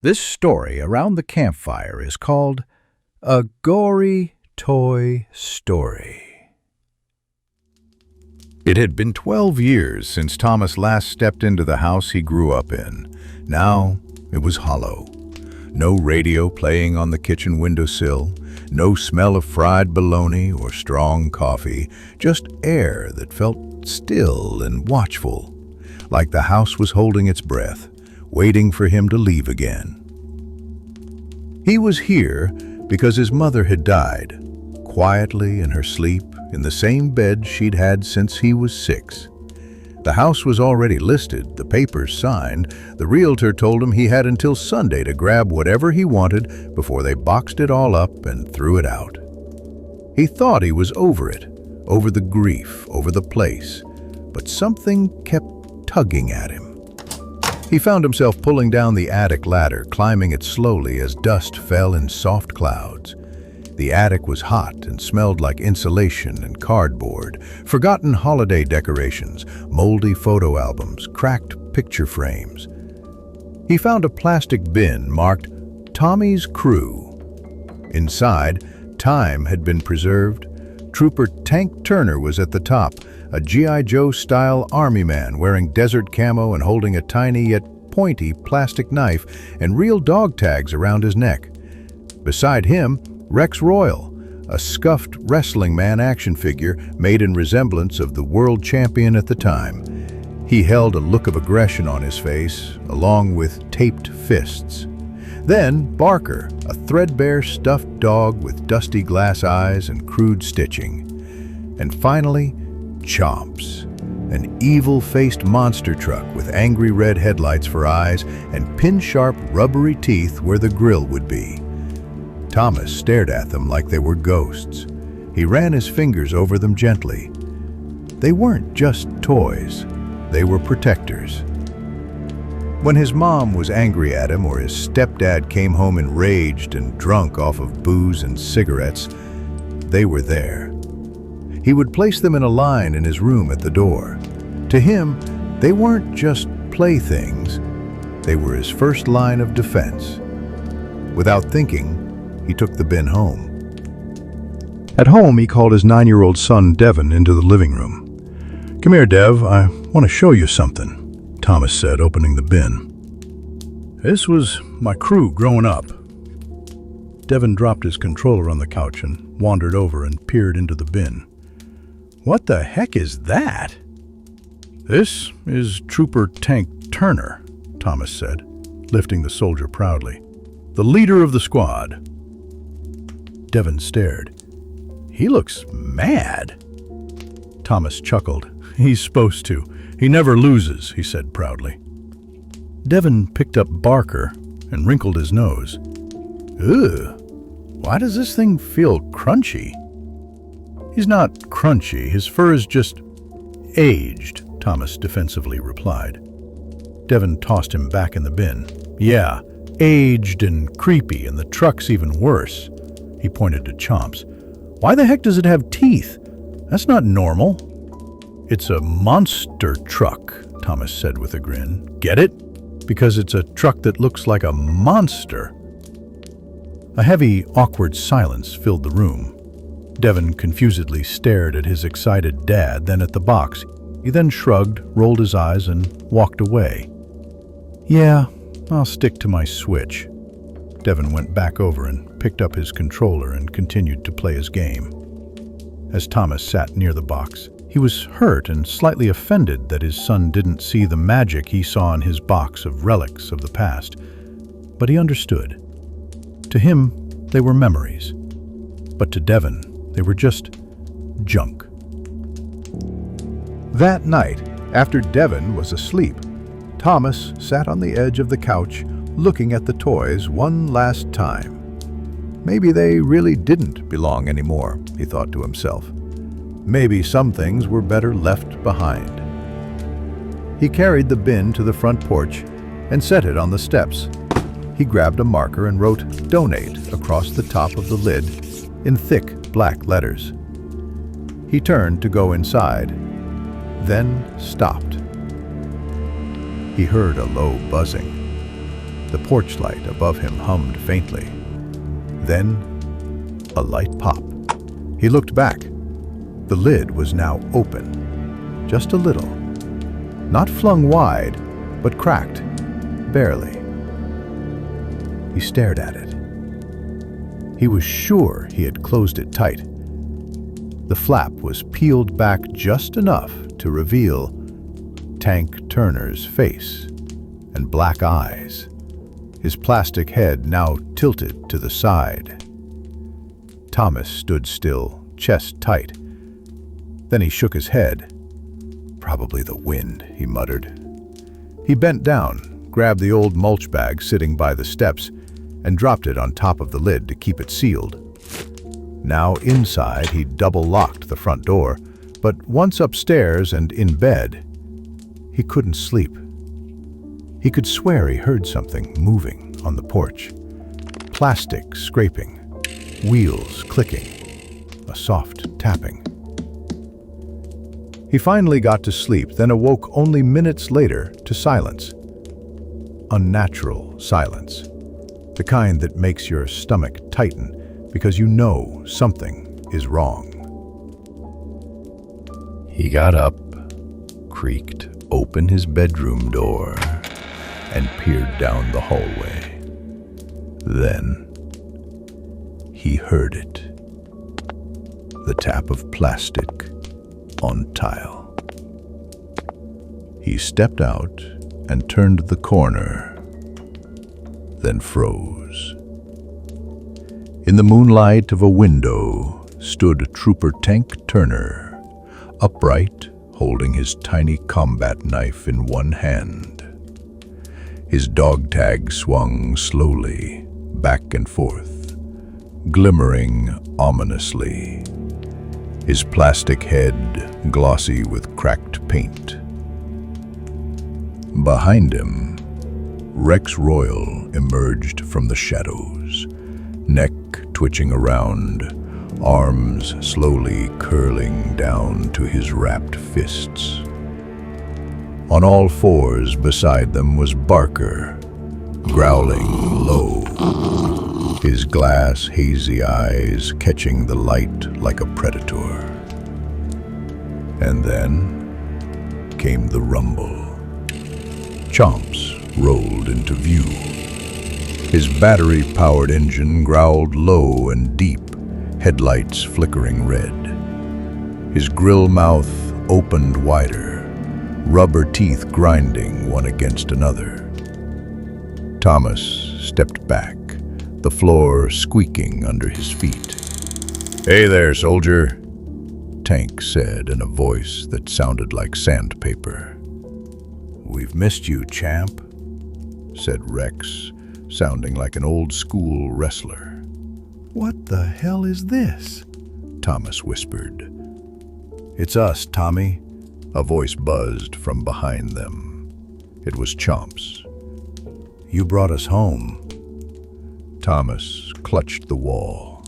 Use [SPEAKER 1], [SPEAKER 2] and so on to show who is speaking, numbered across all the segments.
[SPEAKER 1] This story around the campfire is called A Gory Toy Story. It had been 12 years since Thomas last stepped into the house he grew up in. Now it was hollow. No radio playing on the kitchen windowsill, no smell of fried bologna or strong coffee, just air that felt still and watchful, like the house was holding its breath, waiting for him to leave again. He was here because his mother had died, quietly in her sleep, in the same bed she'd had since he was 6. The house was already listed, the papers signed. The realtor told him he had until Sunday to grab whatever he wanted before they boxed it all up and threw it out. He thought he was over it, over the grief, over the place, but something kept tugging at him. He found himself pulling down the attic ladder, climbing it slowly as dust fell in soft clouds. The attic was hot and smelled like insulation and cardboard, forgotten holiday decorations, moldy photo albums, cracked picture frames. He found a plastic bin marked Tommy's Crew. Inside, time had been preserved. Trooper Tank Turner was at the top, a G.I. Joe-style army man wearing desert camo and holding a tiny yet pointy plastic knife and real dog tags around his neck. Beside him, Rex Royal, a scuffed wrestling man action figure made in resemblance of the world champion at the time. He held a look of aggression on his face, along with taped fists. Then Barker, a threadbare stuffed dog with dusty glass eyes and crude stitching. And finally, Chomps, an evil-faced monster truck with angry red headlights for eyes and pin-sharp rubbery teeth where the grill would be. Thomas stared at them like they were ghosts. He ran his fingers over them gently. They weren't just toys, they were protectors. When his mom was angry at him or his stepdad came home enraged and drunk off of booze and cigarettes, they were there. He would place them in a line in his room at the door. To him, they weren't just playthings. They were his first line of defense. Without thinking, he took the bin home. At home, he called his 9-year-old son, Devin, into the living room. "Come here, Dev, I want to show you something," Thomas said, opening the bin. "This was my crew growing up." Devin dropped his controller on the couch and wandered over and peered into the bin. "What the heck is that?" "This is Trooper Tank Turner," Thomas said, lifting the soldier proudly. "The leader of the squad." Devin stared. "He looks mad." Thomas chuckled. "He's supposed to. He never loses," he said proudly. Devin picked up Barker and wrinkled his nose. "Ugh, why does this thing feel crunchy?" "He's not crunchy, his fur is just aged," Thomas defensively replied. Devin tossed him back in the bin. "Yeah, aged and creepy, and the truck's even worse." He pointed to Chomps. "Why the heck does it have teeth? That's not normal." "It's a monster truck," Thomas said with a grin. "Get it? Because it's a truck that looks like a monster." A heavy, awkward silence filled the room. Devin confusedly stared at his excited dad, then at the box. He then shrugged, rolled his eyes, and walked away. "Yeah, I'll stick to my Switch." Devin went back over and picked up his controller and continued to play his game. As Thomas sat near the box, he was hurt and slightly offended that his son didn't see the magic he saw in his box of relics of the past. But he understood. To him, they were memories. But to Devin, they were just junk. That night, after Devin was asleep, Thomas sat on the edge of the couch looking at the toys one last time. Maybe they really didn't belong anymore, he thought to himself. Maybe some things were better left behind. He carried the bin to the front porch and set it on the steps. He grabbed a marker and wrote "Donate" across the top of the lid in thick black letters. He turned to go inside, then stopped. He heard a low buzzing. The porch light above him hummed faintly. Then, a light pop. He looked back. The lid was now open, just a little. Not flung wide, but cracked, barely. He stared at it. He was sure he had closed it tight. The flap was peeled back just enough to reveal Tank Turner's face and black eyes, his plastic head now tilted to the side. Thomas stood still, chest tight. Then he shook his head. "Probably the wind," he muttered. He bent down, grabbed the old mulch bag sitting by the steps, and dropped it on top of the lid to keep it sealed. Now inside, he double-locked the front door, but once upstairs and in bed, he couldn't sleep. He could swear he heard something moving on the porch. Plastic scraping, wheels clicking, a soft tapping. He finally got to sleep, then awoke only minutes later to silence. Unnatural silence. The kind that makes your stomach tighten because you know something is wrong. He got up, creaked open his bedroom door, and peered down the hallway. Then he heard it. The tap of plastic on tile. He stepped out and turned the corner, then froze. In the moonlight of a window stood Trooper Tank Turner, upright, holding his tiny combat knife in one hand. His dog tag swung slowly back and forth, glimmering ominously. His plastic head glossy with cracked paint. Behind him, Rex Royal emerged from the shadows, neck twitching around, arms slowly curling down to his wrapped fists. On all fours beside them was Barker, growling low, his glass hazy eyes catching the light like a predator. And then came the rumble. Chomps rolled into view. His battery-powered engine growled low and deep, headlights flickering red. His grill mouth opened wider, rubber teeth grinding one against another. Thomas stepped back, the floor squeaking under his feet. "Hey there, soldier," Tank said in a voice that sounded like sandpaper. "We've missed you, champ," said Rex, sounding like an old-school wrestler. "What the hell is this?" Thomas whispered. "It's us, Tommy," a voice buzzed from behind them. It was Chomps. "You brought us home." Thomas clutched the wall.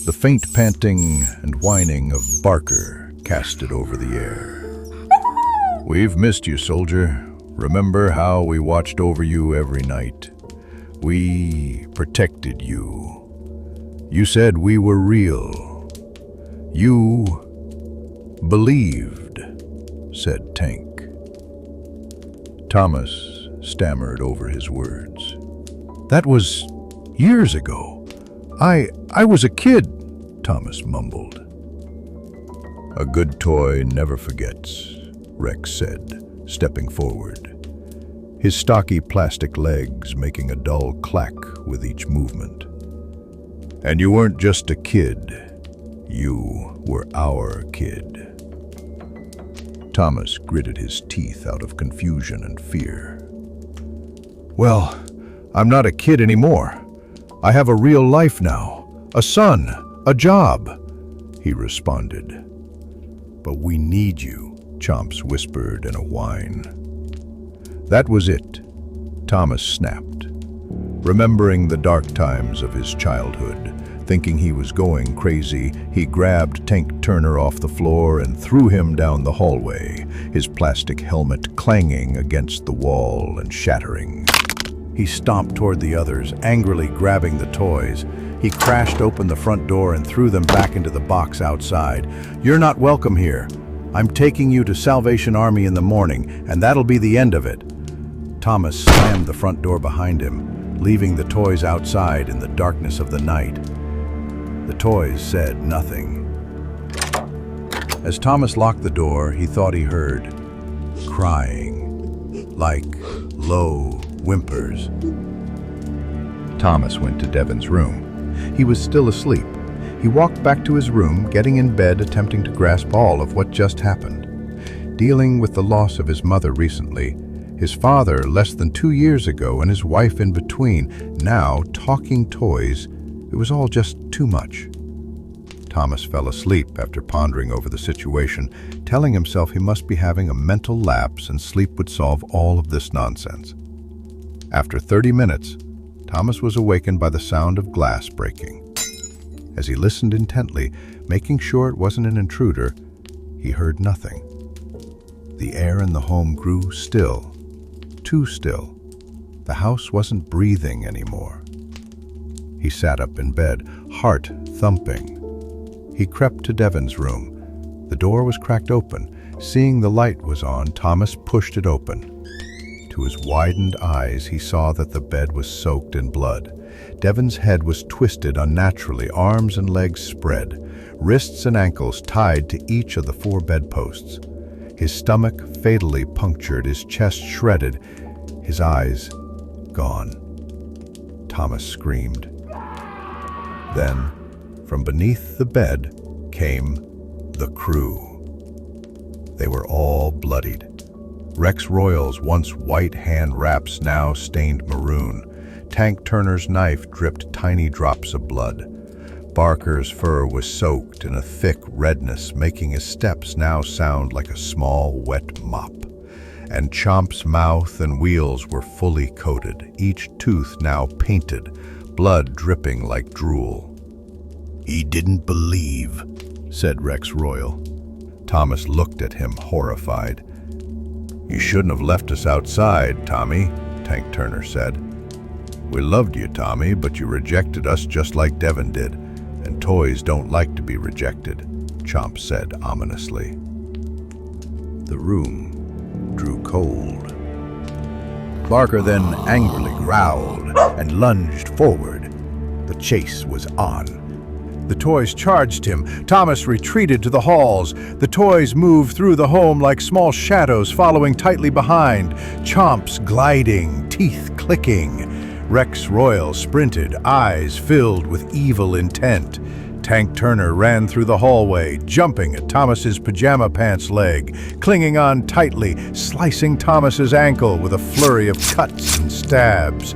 [SPEAKER 1] The faint panting and whining of Barker casted over the air. "We've missed you, soldier. Remember how we watched over you every night? We protected you. You said we were real. You believed," said Tank. Thomas stammered over his words. "That was years ago. I was a kid," Thomas mumbled. "A good toy never forgets," Rex said, stepping forward, his stocky plastic legs making a dull clack with each movement. "And you weren't just a kid. You were our kid." Thomas gritted his teeth out of confusion and fear. "Well, I'm not a kid anymore. I have a real life now, a son, a job," he responded. "But we need you," Chomps whispered in a whine. That was it, Thomas snapped. Remembering the dark times of his childhood, thinking he was going crazy, he grabbed Tank Turner off the floor and threw him down the hallway, his plastic helmet clanging against the wall and shattering. He stomped toward the others, angrily grabbing the toys. He crashed open the front door and threw them back into the box outside. "You're not welcome here. I'm taking you to Salvation Army in the morning, and that'll be the end of it." Thomas slammed the front door behind him, leaving the toys outside in the darkness of the night. The toys said nothing. As Thomas locked the door, he thought he heard crying, like low whimpers. Thomas went to Devon's room. He was still asleep. He walked back to his room, getting in bed, attempting to grasp all of what just happened. Dealing with the loss of his mother recently, his father less than 2 years ago, and his wife in between, now talking toys, it was all just too much. Thomas fell asleep after pondering over the situation, telling himself he must be having a mental lapse and sleep would solve all of this nonsense. After 30 minutes, Thomas was awakened by the sound of glass breaking. As he listened intently, making sure it wasn't an intruder, he heard nothing. The air in the home grew still, too still. The house wasn't breathing anymore. He sat up in bed, heart thumping. He crept to Devon's room. The door was cracked open. Seeing the light was on, Thomas pushed it open. To his widened eyes, he saw that the bed was soaked in blood. Devon's head was twisted unnaturally, arms and legs spread, wrists and ankles tied to each of the 4 bedposts. His stomach fatally punctured, his chest shredded, his eyes gone. Thomas screamed. Then, from beneath the bed, came the crew. They were all bloodied. Rex Royal's once white hand wraps now stained maroon. Tank Turner's knife dripped tiny drops of blood. Barker's fur was soaked in a thick redness, making his steps now sound like a small wet mop. And Chomp's mouth and wheels were fully coated, each tooth now painted, blood dripping like drool. "He didn't believe," said Rex Royal. Thomas looked at him, horrified. "You shouldn't have left us outside, Tommy," Tank Turner said. "We loved you, Tommy, but you rejected us just like Devon did, and toys don't like to be rejected," Chomp said ominously. The room drew cold. Barker then angrily growled and lunged forward. The chase was on. The toys charged him. Thomas retreated to the halls. The toys moved through the home like small shadows following tightly behind. Chomps gliding, teeth clicking. Rex Royal sprinted, eyes filled with evil intent. Tank Turner ran through the hallway, jumping at Thomas's pajama pants leg, clinging on tightly, slicing Thomas's ankle with a flurry of cuts and stabs.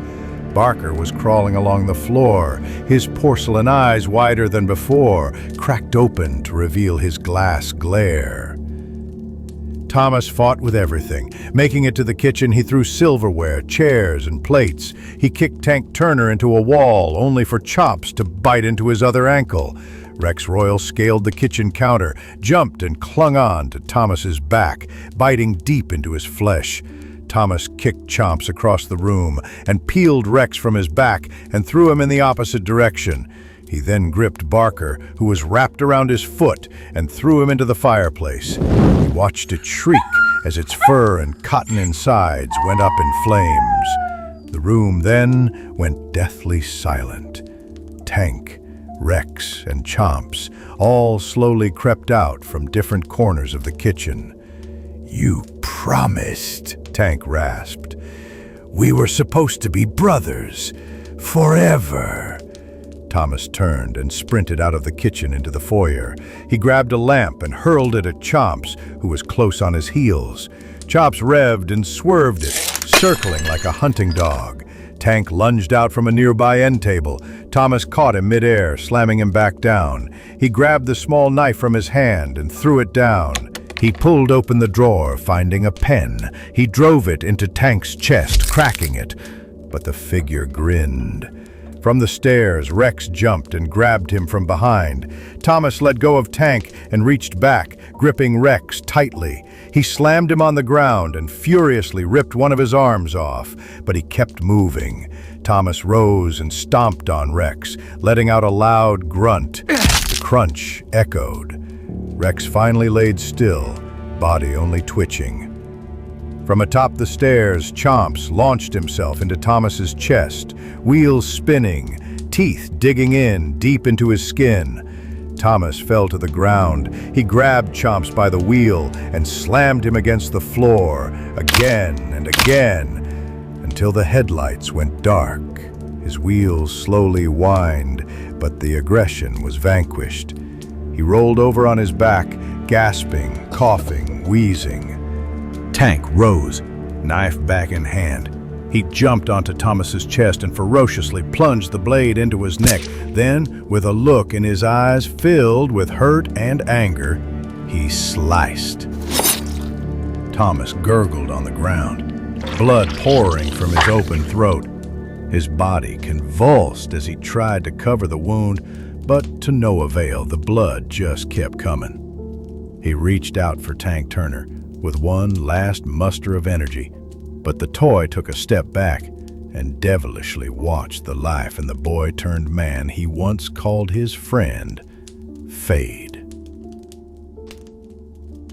[SPEAKER 1] Barker was crawling along the floor, his porcelain eyes wider than before, cracked open to reveal his glass glare. Thomas fought with everything. Making it to the kitchen, he threw silverware, chairs, and plates. He kicked Tank Turner into a wall, only for Chops to bite into his other ankle. Rex Royal scaled the kitchen counter, jumped and clung on to Thomas's back, biting deep into his flesh. Thomas kicked Chomps across the room and peeled Rex from his back and threw him in the opposite direction. He then gripped Barker, who was wrapped around his foot, and threw him into the fireplace. He watched it shriek as its fur and cotton insides went up in flames. The room then went deathly silent. Tank, Rex, and Chomps all slowly crept out from different corners of the kitchen. "You promised," Tank rasped. "We were supposed to be brothers. Forever." Thomas turned and sprinted out of the kitchen into the foyer. He grabbed a lamp and hurled it at Chomps, who was close on his heels. Chomps revved and swerved it, circling like a hunting dog. Tank lunged out from a nearby end table. Thomas caught him midair, slamming him back down. He grabbed the small knife from his hand and threw it down. He pulled open the drawer, finding a pen. He drove it into Tank's chest, cracking it. But the figure grinned. From the stairs, Rex jumped and grabbed him from behind. Thomas let go of Tank and reached back, gripping Rex tightly. He slammed him on the ground and furiously ripped one of his arms off, but he kept moving. Thomas rose and stomped on Rex, letting out a loud grunt. The crunch echoed. Rex finally laid still, body only twitching. From atop the stairs, Chomps launched himself into Thomas's chest, wheels spinning, teeth digging in deep into his skin. Thomas fell to the ground. He grabbed Chomps by the wheel and slammed him against the floor, again and again, until the headlights went dark. His wheels slowly whined, but the aggression was vanquished. He rolled over on his back, gasping, coughing, wheezing. Tank rose, knife back in hand. He jumped onto Thomas's chest and ferociously plunged the blade into his neck. Then, with a look in his eyes filled with hurt and anger, he sliced. Thomas gurgled on the ground, blood pouring from his open throat. His body convulsed as he tried to cover the wound, but to no avail. The blood just kept coming. He reached out for Tank Turner with one last muster of energy, but the toy took a step back and devilishly watched the life in the boy-turned-man he once called his friend fade.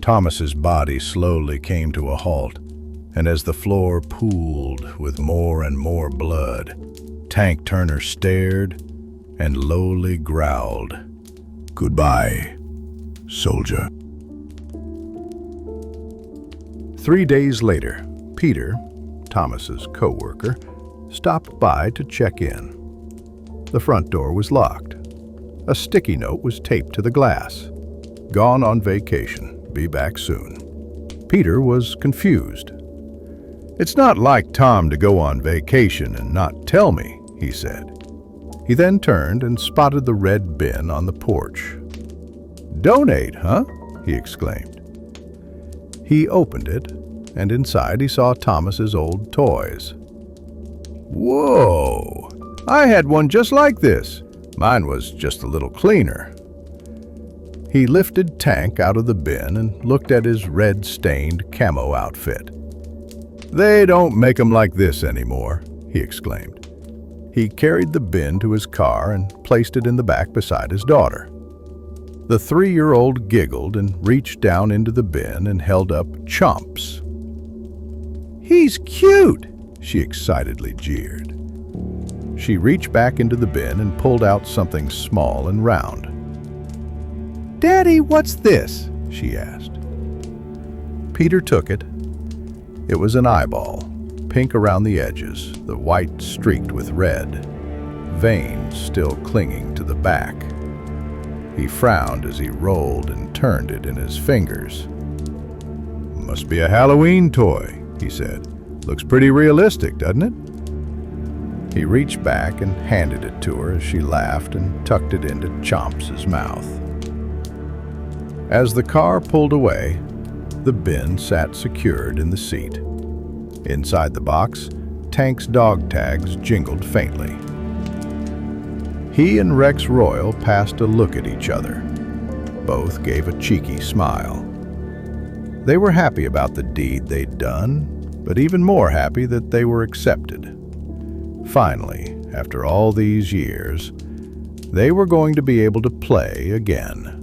[SPEAKER 1] Thomas's body slowly came to a halt, and as the floor pooled with more and more blood, Tank Turner stared and lowly growled, "Goodbye, soldier." 3 days later, Peter, Thomas's co-worker, stopped by to check in. The front door was locked. A sticky note was taped to the glass. "Gone on vacation. Be back soon." Peter was confused. "It's not like Tom to go on vacation and not tell me," he said. He then turned and spotted the red bin on the porch. "Donate, huh?" he exclaimed. He opened it, and inside he saw Thomas's old toys. "Whoa! I had one just like this. Mine was just a little cleaner." He lifted Tank out of the bin and looked at his red-stained camo outfit. "They don't make 'em like this anymore," he exclaimed. He carried the bin to his car and placed it in the back beside his daughter. The 3-year-old giggled and reached down into the bin and held up Chomps. "He's cute!" she excitedly jeered. She reached back into the bin and pulled out something small and round. "Daddy, what's this?" she asked. Peter took it. It was an eyeball, pink around the edges, the white streaked with red, veins still clinging to the back. He frowned as he rolled and turned it in his fingers. "Must be a Halloween toy," he said. "Looks pretty realistic, doesn't it?" He reached back and handed it to her as she laughed and tucked it into Chomps' mouth. As the car pulled away, the bin sat secured in the seat. Inside the box, Tank's dog tags jingled faintly. He and Rex Royal passed a look at each other. Both gave a cheeky smile. They were happy about the deed they'd done, but even more happy that they were accepted. Finally, after all these years, they were going to be able to play again.